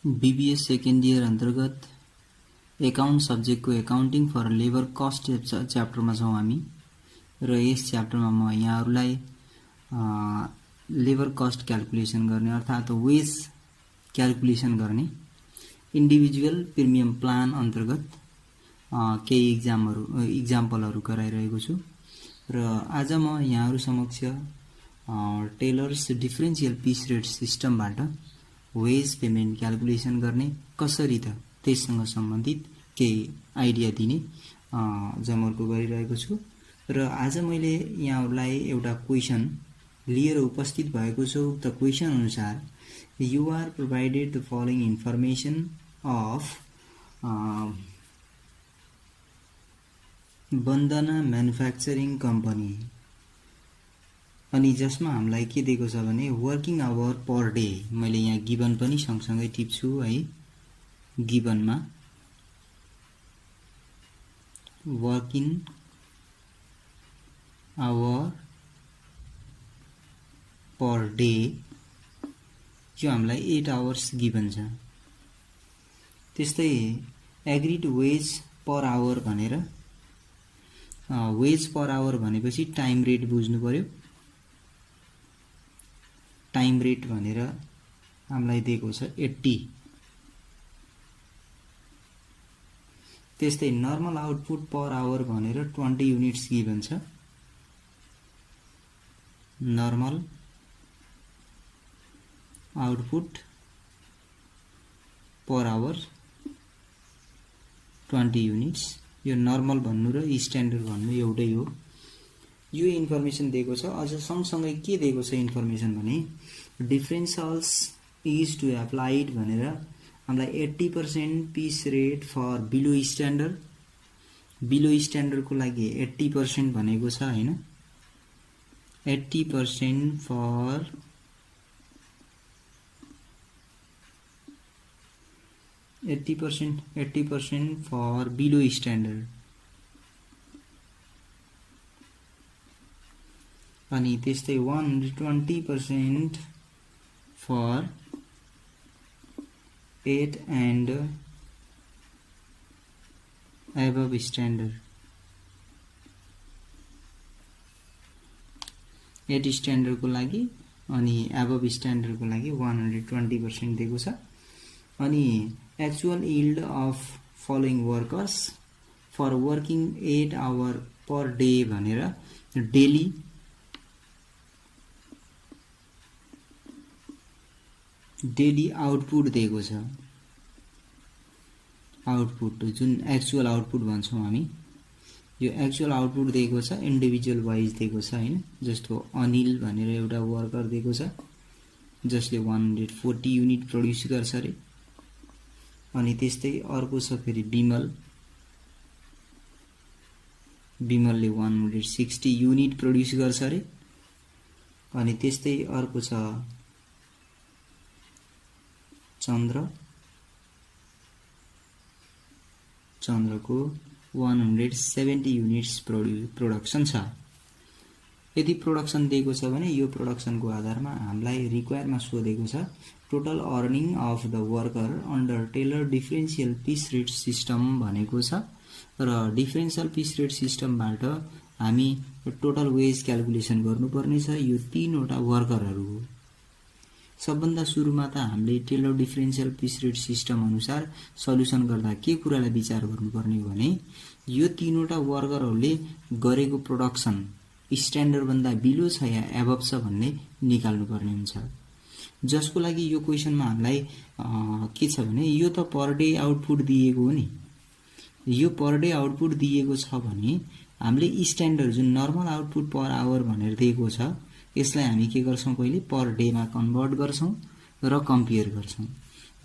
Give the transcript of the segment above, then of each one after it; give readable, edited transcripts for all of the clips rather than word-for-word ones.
BBA second year अन्तर्गत account सब्जेक्टको accounting for labour cost च्याप्टरमा छौँ हामी र यस च्याप्टरमा म यहाँहरूलाई लेबर कस्ट क्याल्कुलेसन गर्ने अर्थात् वेज क्याल्कुलेसन गर्ने इन्डिभिजुअल प्रिमियम प्लान अन्तर्गत केही इक्जाम्पलहरू गराइरहेको छु र आज म यहाँहरू समक्ष टेलर्स डिफरेन्शियल पिस रेट सिस्टमबाट वेज पेमेन्ट क्याल्कुलेसन गर्ने कसरी त त्यससँग सम्बन्धित केही आइडिया दिने जमर्को गरिरहेको छु र आज मैले यहाँहरूलाई एउटा क्वेशन लिएर उपस्थित भएको छु। उक्त क्वेशन अनुसार you are provided the following information of Bandana manufacturing company अनि जसमा हामीलाई के दिएको छ भने वर्किङ आवर पर डे। मैले यहाँ गिभन पनि सँगसँगै टिप्छु है। गिभनमा वर्किङ आवर पर डे यो हामीलाई 8 आवर्स गिभन छ। त्यस्तै एग्रीड वेज पर आवर भनेर वेज पर आवर भनेपछि टाइम रेट बुझ्नु पर्यो। टाइम रेट भनेर हामीलाई दिएको छ 80। त्यस्तै नर्मल आउटपुट पर आवर भनेर 20 युनिट्स गिभन छ। Normal output per our 20 units. यो नर्मल भन्नु र स्ट्यान्डर्ड भन्नु एउटै हो। यो इन्फर्मेसन दिएको छ। अझ सँगसँगै के दिएको छ इन्फर्मेसन भने डिफरेन्सल्स इज टु एप्लाइड भनेर हामीलाई 80% piece rate for below standard. Below स्ट्यान्डर्डको लागि 80% भनेको छ हैन। 80% फर बिलो स्ट्यान्डर्ड अनि त्यस्तै 120% for 8 and above standard। 8 standard को लागि अनि above स्ट्यान्डर्ड को लागि 120% दिएको छ। अनि actual yield of following workers for working 8 hour per day भनेर डेली आउटपुट दिएको छ। आउटपुट जुन एक्चुअल आउटपुट भन्छौं हामी, यो एक्चुअल आउटपुट दिएको छ। इन्डिभिजुअल वाइज दिएको छ हैन। जस्तो अनिल भनेर एउटा वर्कर दिएको छ जसले 140 युनिट प्रोड्युस गर्छ रे। अनि त्यस्तै अर्को छ फेरि बिमल। बिमलले 160 युनिट प्रोड्युस गर्छ रे। अनि त्यस्तै अर्को छ चन्द्र। चन्द्रको 170 युनिट्स प्रोडक्सन छ। यदि प्रोडक्सन दिएको छ भने यो प्रोडक्सनको आधारमा हामीलाई रिक्वायरमा सोधेको छ total earning of the worker under Taylor differential piece rate system भनेको छ। र डिफरेन्शियल पिस रेट सिस्टमबाट हामी टोटल वेज क्याल्कुलेसन गर्नुपर्ने छ। यो तीनवटा वर्करहरू हो। सबभन्दा सुरुमा त हामीले Taylor differential piece rate system अनुसार सल्युसन गर्दा के कुरालाई विचार गर्नुपर्ने हो भने यो तीनवटा वर्करहरूले गरेको प्रोडक्सन स्ट्यान्डर्ड भन्दा बिलो छ या एबभ छ भन्ने निकाल्नु पर्ने हुन्छ। जसको लागि यो क्वेशनमा हामीलाई के छ भने यो त पर डे आउटपुट दिएको हो नि। यो पर डे आउटपुट दिएको छ भने हामीले स्ट्यान्डर्ड जुन नर्मल आउटपुट पर आवर भनेर दिएको छ यसलाई हामी के गर्छौं पहिले पर डे मा कन्भर्ट गर्छौं र कम्पेयर गर्छौं।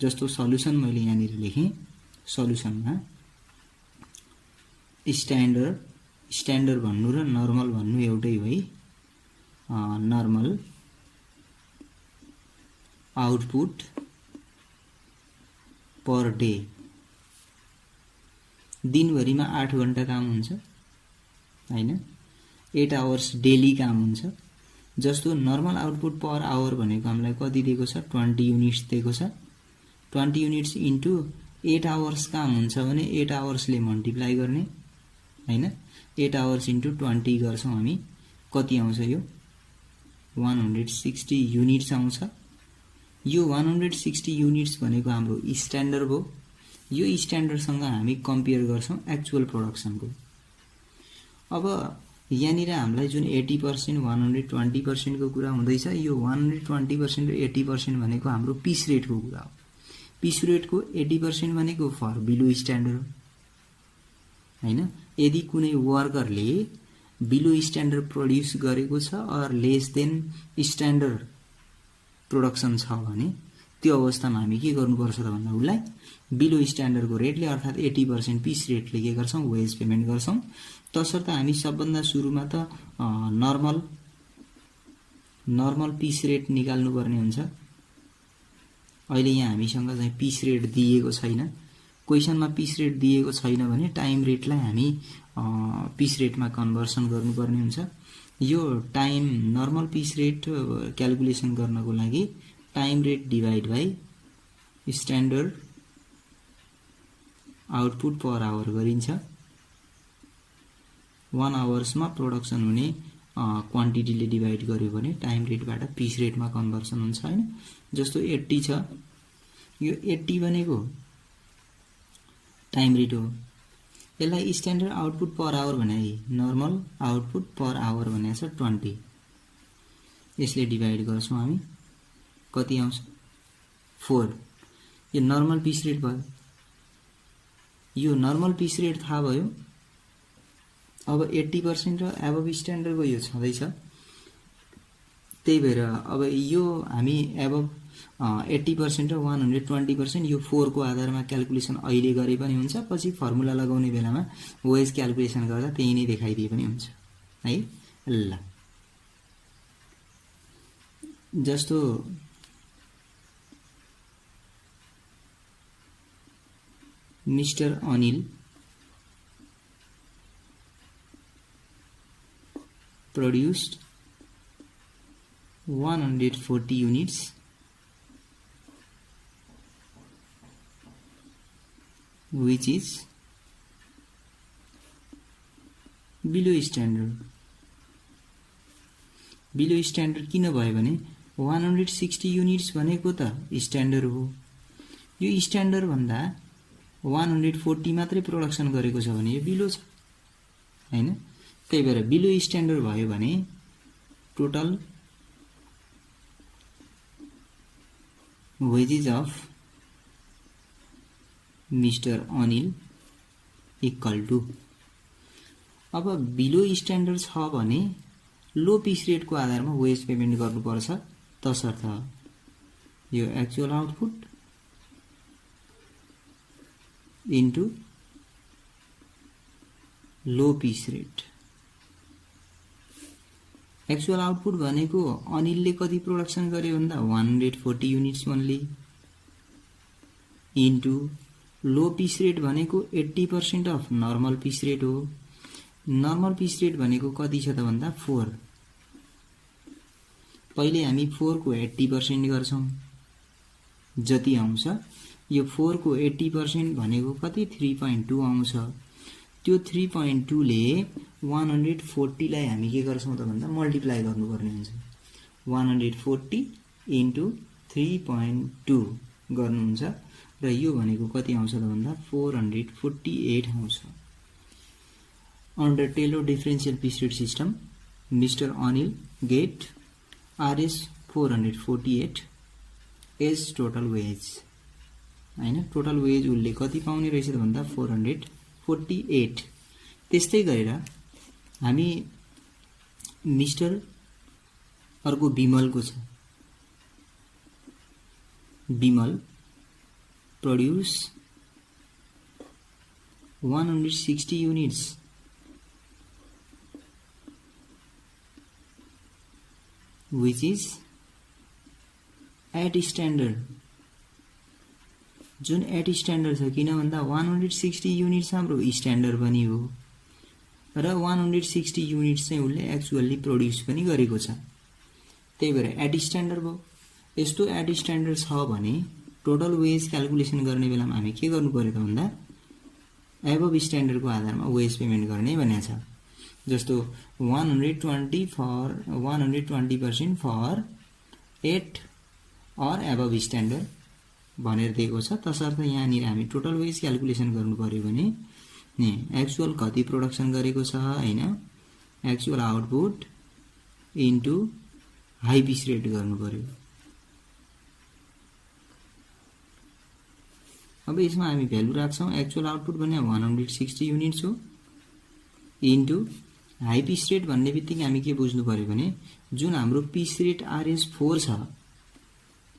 जस्तो सल्युसन मैले यहाँनिर लेखेँ। सल्युसनमा स्ट्यान्डर्ड भन्नु र नर्मल भन्नु एउटै हो है। नर्मल आउटपुट पर डे दिनभरिमा 8 घण्टा काम हुन्छ हैन। 8 आवर्स डेली काम हुन्छ। जस्तो नर्मल आउटपुट पर आवर भनेको हामीलाई कति दिएको छ 20 युनिट्स दिएको छ। 20 युनिट्स इन्टु 8 आवर्स काम हुन्छ भने 8 आवर्सले मल्टिप्लाई गर्ने हैन 8 आवर्स इन्टु 20 गर्छौं हामी कति आउँछ यो 160 युनिट्स आउँछ यो 160 युनिट्स भनेको हाम्रो स्ट्यान्डर्ड हो यो स्ट्यान्डर्डसँग हामी कम्पेयर गर्छौं एक्चुअल प्रोडक्सनको अब यहाँनिर हामीलाई जुन 80% 120% को कुरा हुँदैछ यो 120% र 80% भनेको हाम्रो पीस रेटको कुरा हो पीस रेटको 80% भनेको फर बिलो स्ट्यान्डर्ड हो हैन यदि कुनै वर्करले बिलो स्ट्यान्डर्ड प्रोड्युस गरेको छ or less than standard production छ भने त्यो अवस्थामा हामी के गर्नुपर्छ त भन्दा उलाई बिलो स्ट्यान्डर्डको रेटले अर्थात 80% पीस रेटले के गर्छौं वेज पेमेन्ट गर्छौं तसर्थ हामी सबभन्दा सुरुमा त नर्मल पीस रेट निकाल्नु पर्ने हुन्छ अहिले यहाँ हामीसँग चाहिँ पीस रेट दिएको छैन क्वेशनमा पीस रेट दिएको छैन भने टाइम रेटलाई हामी पीस रेटमा कन्भर्सन गर्नुपर्ने हुन्छ यो time normal piece rate calculation गर्नको लागि time rate divide by standard output per hour गरिन्छ 1 आवर्समा प्रोडक्सन हुने क्वान्टिटीले डिवाइड गर्यो भने टाइम रेटबाट पीस रेटमा कन्भर्सन हुन्छ हैन जस्तो 80 छ यो 80 भनेको टाइम रेट हो यसलाई स्ट्यान्डर्ड आउटपुट पर आवर भने नर्मल आउटपुट पर आवर भनेको छ 20 यसले डिवाइड गर्छौं हामी कति आउँछ 4 यो नर्मल पीस रेट भयो यो नर्मल पीस रेट थाहा भयो अब 80% र एबभ स्ट्यान्डर्डको यो छँदै छ त्यही भएर अब यो हामी एबभ 80% र 120% यो 4 को आधारमा क्याल्कुलेसन अहिले गरे पनि हुन्छ पछि फर्मुला लगाउने बेलामा वेज क्याल्कुलेसन गर्दा त्यही नै देखाइदिए पनि हुन्छ है ल जस्तो mister Anil produced 140 units which is below standard किन भयो भने 160 युनिट्स भनेको त स्ट्यान्डर्ड हो यो स्ट्यान्डर्ड भन्दा 140 मात्रै प्रोडक्सन गरेको छ भने यो बिलो छ हैन त्यही भएर बिलो स्ट्यान्डर्ड भयो भने total wages of mister Anil equal to अब बिलो स्ट्यान्डर्ड छ भने लो पीस रेटको आधारमा वेज पेमेन्ट गर्नुपर्छ तसर्थ यो एक्चुअल आउटपुट इन्टु लो पीस रेट एक्चुअल आउटपुट भनेको अनिलले कति प्रोडक्सन गर्यो भन्दा 140 युनिट्स ओन्ली इन्टु लो पीस रेट भनेको 80% अफ नर्मल पीस रेट हो नर्मल पीस रेट भनेको कति छ त भन्दा 4 पहिले हामी 4 को 80% गर्छौं जति आउँछ यो 4 को 80% भनेको कति 3.2 आउँछ त्यो 3.2 ले 140 लाई हामी के गर्छौं त भन्दा मल्टिप्लाई गर्नुपर्ने हुन्छ 140 इन्टु 3.2 गर्नुहुन्छ र यो भनेको कति आउँछ त भन्दा 448 आउँछ under Taylor differential piece rate system Mr. Anil get RS 448 as total wage हैन टोटल वेज उले कति पाउने रहेछ त भन्दा 448 त्यस्तै गरेर हामी मिस्टर अर्को बिमलको छ Bimal produce 160 units which is at standard जुन एट स्ट्यान्डर्ड छ किन भन्दा 160 युनिट्स हाम्रो स्ट्यान्डर्ड पनि हो र 160 युनिट्स चाहिँ उले एक्चुअली प्रोड्युस पनि गरेको छ त्यही भएर एट स्ट्यान्डर्ड भयो यस्तो एट स्ट्यान्डर्ड छ भने टोटल वेज क्याल्कुलेसन गर्ने बेलामा हामी के गर्नु पर्यो त भन्दा एबभ स्ट्यान्डर्डको आधारमा वेज पेमेन्ट गर्ने भनेको छ। जस्तो 120% फर 8 और एबभ स्ट्यान्डर्ड भनेर दिएको छ। तसर्थ यहाँनिर हामी टोटल वेज क्याल्कुलेसन गर्नु पर्यो भने एक्चुअल कति प्रोडक्सन गरेको छ हैन, actual output into high pitch rate गर्नु पर्यो। अब यसमा हामी भ्यालु राख्छौं। एक्चुअल आउटपुट भने 160 युनिट्स हो इन्टु हाई पिच रेट भन्ने बित्तिकै हामी के बुझ्नु पर्यो भने जुन हाम्रो पिच रेट RH4 छ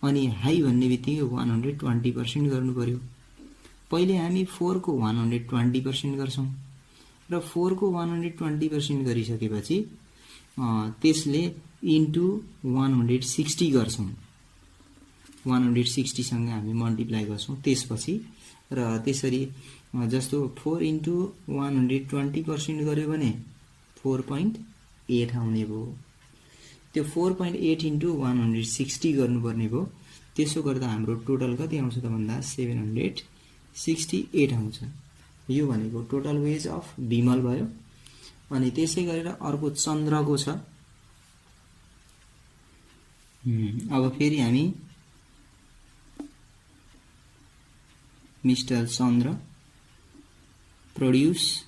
अनि हाई भन्ने बित्तिकै 120% गर्नु पर्यो। पहिले हामी 4 को 120% गर्छौं र 4 को 120% गरिसकेपछि त्यसले इन्टु 160 गर्छौं। 160 सँग हामी मल्टिप्लाई गर्छौं त्यसपछि र त्यसरी जस्तो 4 इन्टु 120% गर्यो भने 4.8 आउने भयो। त्यो 4.8 इन्टु 160 गर्नुपर्ने भयो। त्यसो गर्दा हाम्रो टोटल कति आउँछ त भन्दा 768 आउँछ। यो भनेको टोटल वेज अफ विमल भयो। अनि त्यसै गरेर अर्को चन्द्रको छ। अब फेरि हामी mister Chandra produce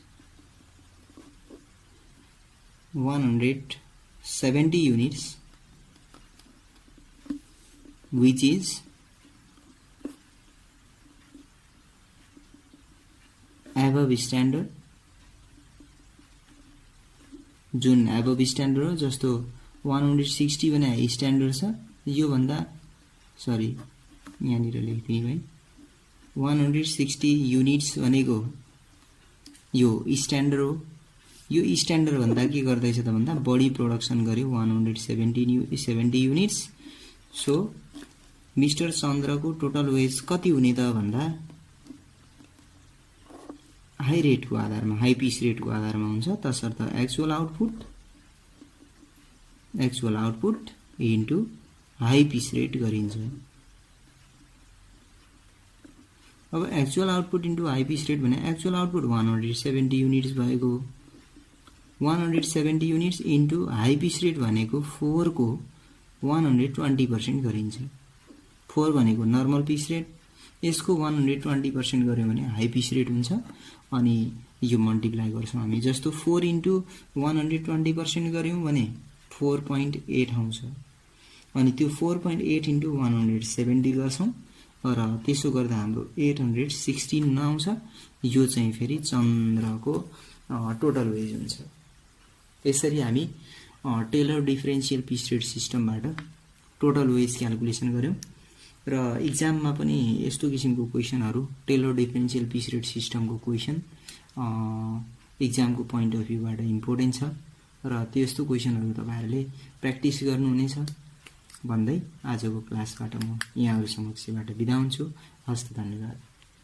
170 units which is above standard। जुन above standard हो जस्तो 160 भने हाई स्ट्यान्डर्ड छ, यो भन्दा सरी यहाँनिर लेख्दिए भाइ 160 युनिट्स भनेको यो स्ट्यान्डर्ड हो। यो स्ट्यान्डर्ड भन्दा के गर्दैछ त भन्दा बढी प्रोडक्सन गर्यो 170 युनिट्स। सो मिस्टर चन्द्रको टोटल वेज कति हुने त भन्दा हाई रेटको आधारमा हाई पिच रेटको आधारमा हुन्छ। तसर्थ actual output into high pitch rate गरिन्छ। अब actual output into high pitch rate भने एक्चुअल आउटपुट 170 युनिट्स भएको 170 units into high pitch rate भनेको 4 को 120% गरिन्छ। 4 भनेको नर्मल पिच रेट, यसको 120% गर्यो भने हाई पिच रेट हुन्छ। अनि यो मल्टिप्लाई गर्छौं हामी। जस्तो 4 इन्टु 120% गर्यौं भने 4.8 आउँछ। अनि त्यो 4.8 इन्टु 170 गर्छौं र त्यसो गर्दा हाम्रो 816 आउँछ। यो चाहिँ फेरि चन्द्रको टोटल वेज हुन्छ। यसरी हामी टेलर डिफरेन्शियल पिच रेट सिस्टमबाट टोटल वेज क्याल्कुलेसन गर्यौं र एक्जाममा पनि यस्तो किसिमको क्वेशनहरु टेलर डिफरेन्शियल पिच रेट सिस्टमको क्वेशन एक्जामको पोइन्ट अफ भ्यूबाट इम्पोर्टेन्ट छ र त्यस्तो क्वेशनहरु तपाईहरुले प्र्याक्टिस गर्नुहुनेछ भन्दै आजको क्लासबाट म यहाँहरु समक्षबाट बिदा हुन्छु। हस्त धन्यवाद।